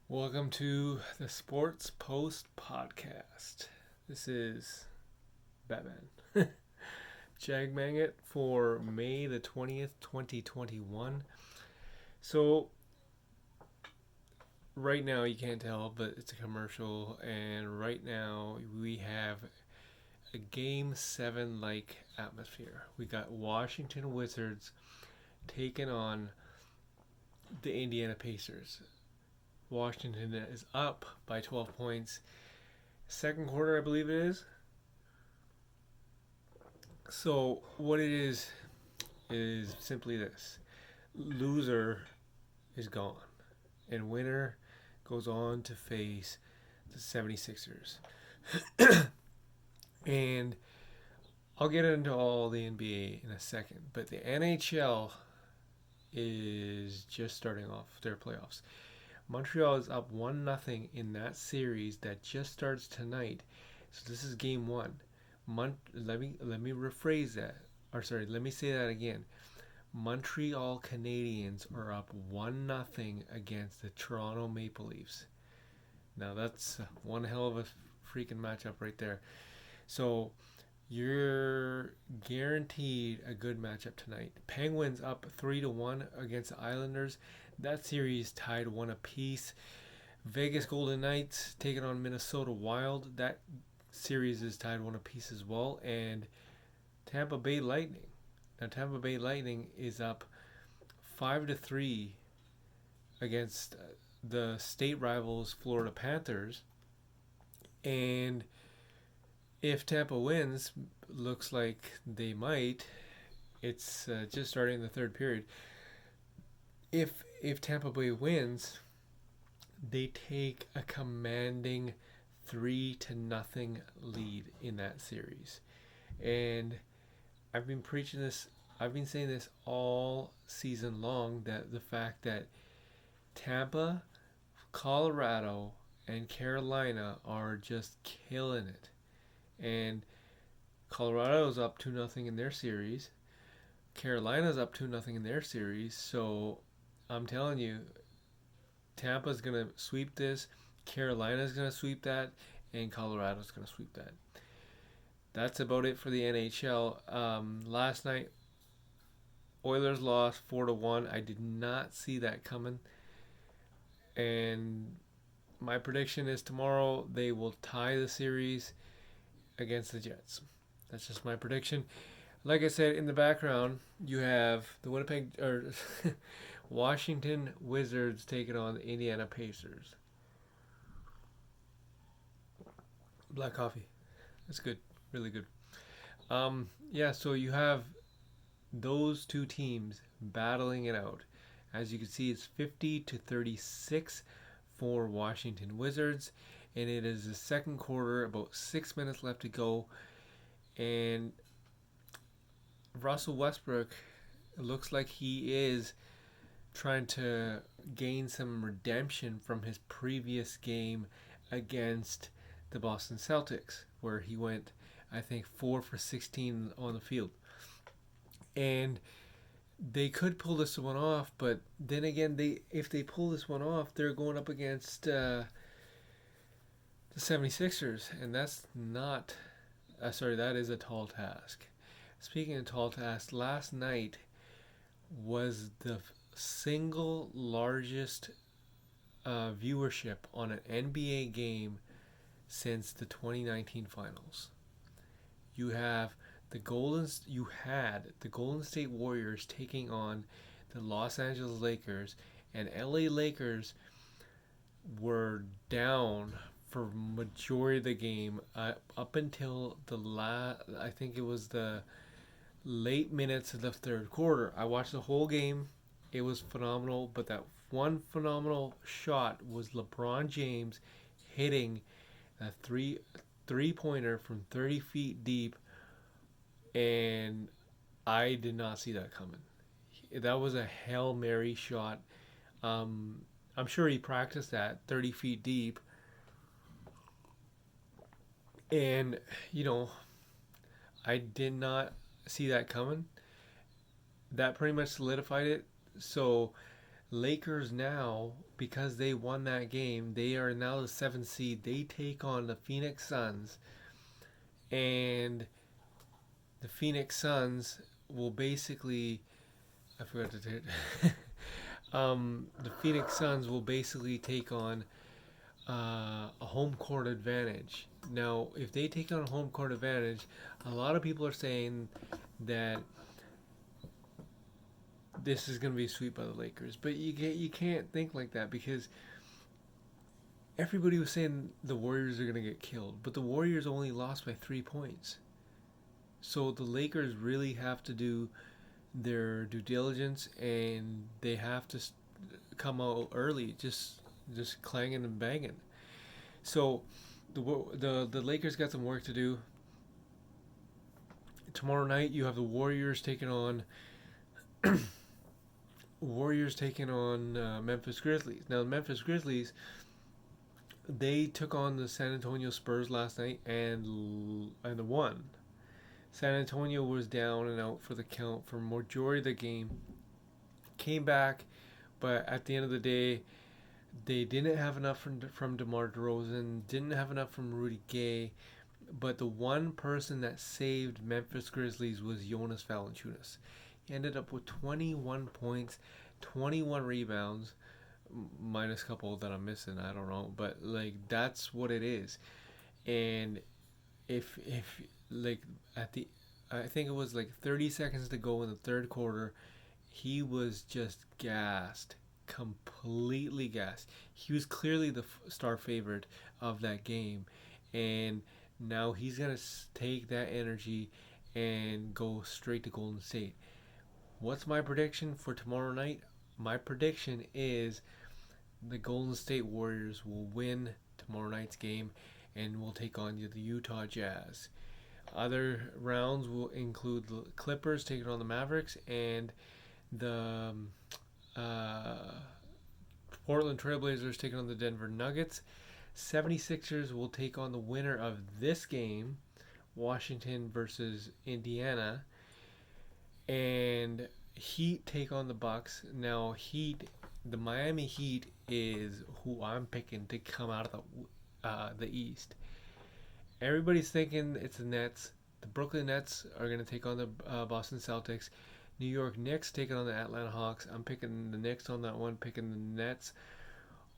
Welcome to the Sports Post Podcast. This is Batman. Jagmang it for May the 20th, 2021. So, right now you can't tell, but it's a commercial, and right now we have a Game 7 like atmosphere. We got Washington Wizards taking on the Indiana Pacers. Washington is up by 12 points. Second quarter, I believe it is. So, what it is simply this: loser is gone, and winner goes on to face the 76ers. And I'll get into all the NBA in a second, but the NHL is just starting off their playoffs. Montreal is up 1-0 in that series that just starts tonight. So this is game 1. Let me rephrase that. Let me say that again. Montreal Canadiens are up 1-0 against the Toronto Maple Leafs. Now that's one hell of a freaking matchup right there. So you're guaranteed a good matchup tonight. Penguins up 3-1 against the Islanders. That series tied 1 apiece. Vegas Golden Knights taking on Minnesota Wild. That series is tied 1 apiece as well. And Tampa Bay Lightning. Now Tampa Bay Lightning is up 5-3 against the state rivals Florida Panthers. And if Tampa wins, looks like they might. It's just starting the third period. If Tampa Bay wins, they take a commanding 3-0 lead in that series. And I've been preaching this. I've been saying this all season long, that the fact that Tampa, Colorado, and Carolina are just killing it. And Colorado's up 2-0 in their series. Carolina's up 2-0 in their series. So I'm telling you, Tampa's going to sweep this, Carolina's going to sweep that, and Colorado's going to sweep that. That's about it for the NHL. Last night, Oilers lost 4-1. I did not see that coming. And my prediction is tomorrow they will tie the series against the Jets. That's just my prediction. Like I said, in the background, you have the Washington Wizards taking on the Indiana Pacers. Black coffee. That's good. Really good. So you have those two teams battling it out. As you can see, it's 50-36 for Washington Wizards. And it is the second quarter, about 6 minutes left to go. And Russell Westbrook, it looks like he is trying to gain some redemption from his previous game against the Boston Celtics, where he went, I think, 4 for 16 on the field. And they could pull this one off, but then again, if they pull this one off, they're going up against the 76ers, and that's not that is a tall task. Speaking of tall tasks, last night was the single largest viewership on an NBA game since the 2019 finals. You had the Golden State Warriors taking on the Los Angeles Lakers, and LA Lakers were down for majority of the game, up until I think it was the late minutes of the third quarter. I watched the whole game. It was phenomenal, but that one phenomenal shot was LeBron James hitting a three-pointer from 30 feet deep, and I did not see that coming. That was a Hail Mary shot. I'm sure he practiced that 30 feet deep. And, I did not see that coming. That pretty much solidified it. So Lakers now, because they won that game, they are now the seventh seed. They take on the Phoenix Suns, and the Phoenix Suns will basically. I forgot to take. The Phoenix Suns will basically take on a home court advantage. Now, if they take on a home court advantage, a lot of people are saying that this is going to be swept by the Lakers, but you can't think like that because everybody was saying the Warriors are going to get killed, but the Warriors only lost by 3 points. So the Lakers really have to do their due diligence and they have to come out early, just clanging and banging. So the Lakers got some work to do. Tomorrow night you have the Warriors taking on Memphis Grizzlies. Now the Memphis Grizzlies, they took on the San Antonio Spurs last night and won. San Antonio was down and out for the count for majority of the game. Came back, but at the end of the day, they didn't have enough from DeMar DeRozan, didn't have enough from Rudy Gay, but the one person that saved Memphis Grizzlies was Jonas Valanciunas. He ended up with 21 points, 21 rebounds, minus a couple that I'm missing, I don't know, but like that's what it is. And if like at the I think it was like 30 seconds to go in the third quarter, he was just gassed, completely gassed. He was clearly the star favorite of that game, and now he's gonna take that energy and go straight to Golden State. What's my prediction for tomorrow night? My prediction is the Golden State Warriors will win tomorrow night's game and will take on the Utah Jazz. Other rounds will include the Clippers taking on the Mavericks and the uh, Portland Trailblazers taking on the Denver Nuggets. 76ers will take on the winner of this game, Washington versus Indiana. And Heat take on the Bucks. Now, the Miami Heat is who I'm picking to come out of the East. Everybody's thinking it's the Nets. The Brooklyn Nets are going to take on the Boston Celtics. New York Knicks taking on the Atlanta Hawks. I'm picking the Knicks on that one, picking the Nets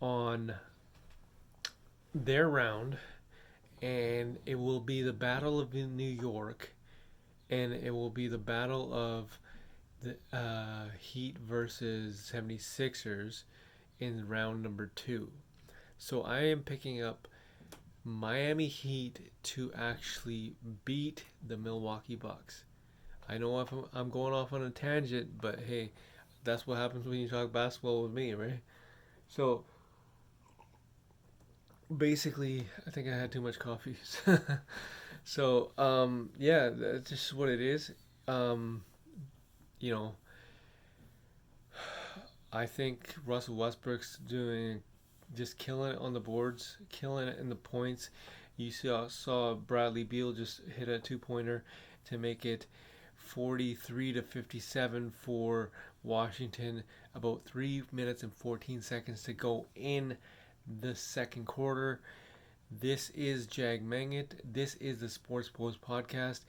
on their round. And it will be the Battle of New York. And it will be the battle of the Heat versus 76ers in round number 2. So I am picking up Miami Heat to actually beat the Milwaukee Bucks. I know if I'm going off on a tangent, but hey, that's what happens when you talk basketball with me, right? So basically, I think I had too much coffee. So yeah, that's just what it is. Um, you know, I think Russell Westbrook's doing just killing it on the boards, killing it in the points. You saw Bradley Beal just hit a two-pointer to make it 43-57 for Washington. About 3 minutes and 14 seconds to go in the second quarter. This is Jag Mangit. This is the Sports Post podcast.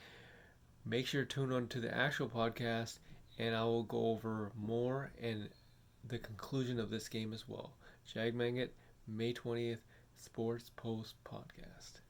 Make sure to tune on to the actual podcast, and I will go over more and the conclusion of this game as well. Jag Mangit, May 20th, Sports Post podcast.